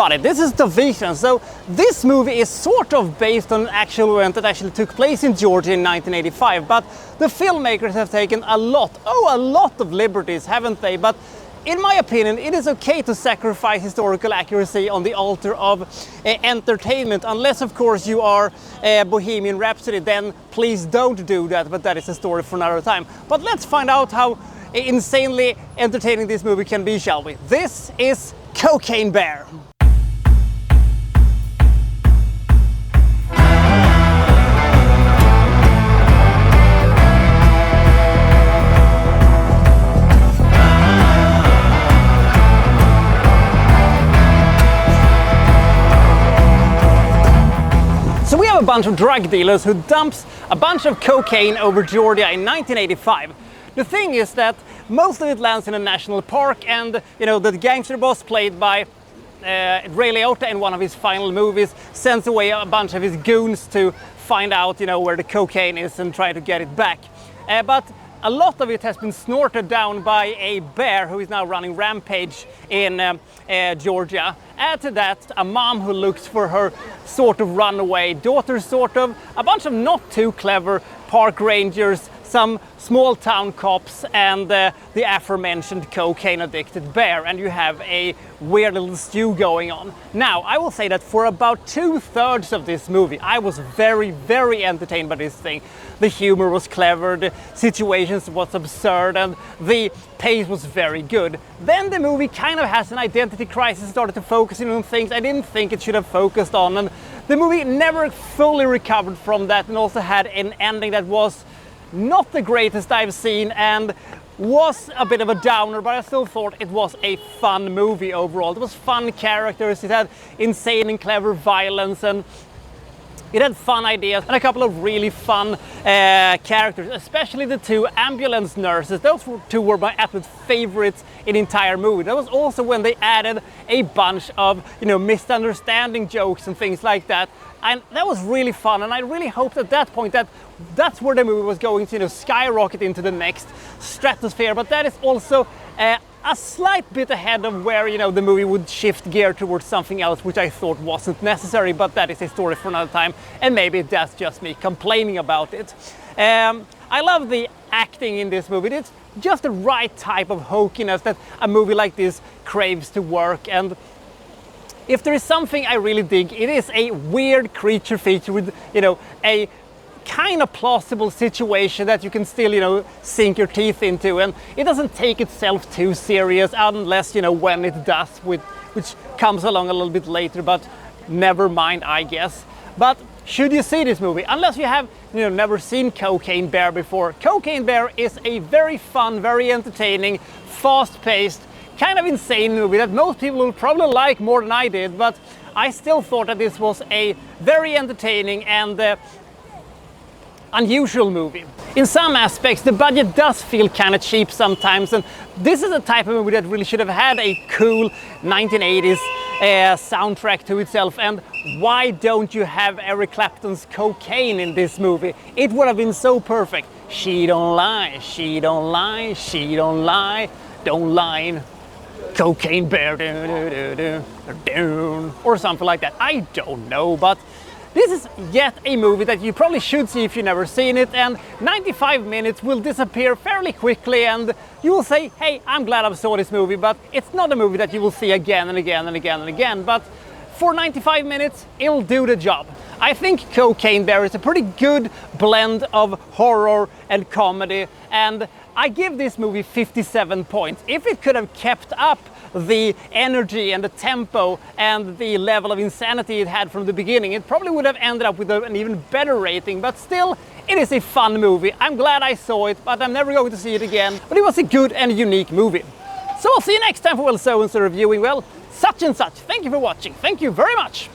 everybody, this is the Wikstrand. So this movie is sort of based on an actual event that actually took place in Georgia in 1985, but the filmmakers have taken a lot of liberties, haven't they? But in my opinion, it is okay to sacrifice historical accuracy on the altar of entertainment, unless of course you are Bohemian Rhapsody, then please don't do that, but that is a story for another time. But let's find out how insanely entertaining this movie can be, shall we? This is Cocaine Bear. So we have a bunch of drug dealers who dumps a bunch of cocaine over Georgia in 1985. The thing is that most of it lands in a national park, and the gangster boss played by Ray Liotta in one of his final movies sends away a bunch of his goons to find out where the cocaine is and try to get it back. But a lot of it has been snorted down by a bear who is now running rampage in Georgia. Add to that a mom who looks for her sort of runaway daughter, a bunch of not too clever park rangers, some small town cops, and the aforementioned cocaine addicted bear, and you have a weird little stew going on. Now, I will say that for about 2/3 of this movie, I was very entertained by this thing. The humor was clever, the situations was absurd, and the pace was very good. Then the movie kind of has an identity crisis, started to focus on things I didn't think it should have focused on, and the movie never fully recovered from that, and also had an ending that was not the greatest I've seen and was a bit of a downer, but I still thought it was a fun movie overall. It was fun characters, it had insane and clever violence, and it had fun ideas and a couple of really fun characters, especially the two ambulance nurses. Those two were my absolute favorites in the entire movie. That was also when they added a bunch of misunderstanding jokes and things like that. And that was really fun, and I really hoped at that point that that's where the movie was going to skyrocket into the next stratosphere. But that is also a slight bit ahead of where the movie would shift gear towards something else, which I thought wasn't necessary, but that is a story for another time, and maybe that's just me complaining about it. I love the acting in this movie. It's just the right type of hokiness that a movie like this craves to work, and if there is something I really dig, it is a weird creature feature with a kind of plausible situation that you can still sink your teeth into, and it doesn't take itself too serious unless when it does, which comes along a little bit later, but never mind, I guess. But should you see this movie? Unless you have never seen Cocaine Bear before, Cocaine Bear is a very fun, very entertaining, fast-paced, kind of insane movie that most people will probably like more than I did, but I still thought that this was a very entertaining and unusual movie. In some aspects, the budget does feel kind of cheap sometimes, and this is a type of movie that really should have had a cool 1980s soundtrack to itself. And why don't you have Eric Clapton's Cocaine in this movie? It would have been so perfect. She don't lie, she don't lie, she don't lie, don't lie. Cocaine Bear, or something like that. I don't know, but this is yet a movie that you probably should see if you've never seen it, and 95 minutes will disappear fairly quickly, and you will say, hey, I'm glad I saw this movie, but it's not a movie that you will see again and again and again and again, but for 95 minutes, it'll do the job. I think Cocaine Bear is a pretty good blend of horror and comedy, and I give this movie 57 points. If it could have kept up the energy and the tempo and the level of insanity it had from the beginning, it probably would have ended up with an even better rating, but still, it is a fun movie. I'm glad I saw it, but I'm never going to see it again. But it was a good and unique movie. So I'll see you next time for so-and-so reviewing, such and such. Thank you for watching. Thank you very much.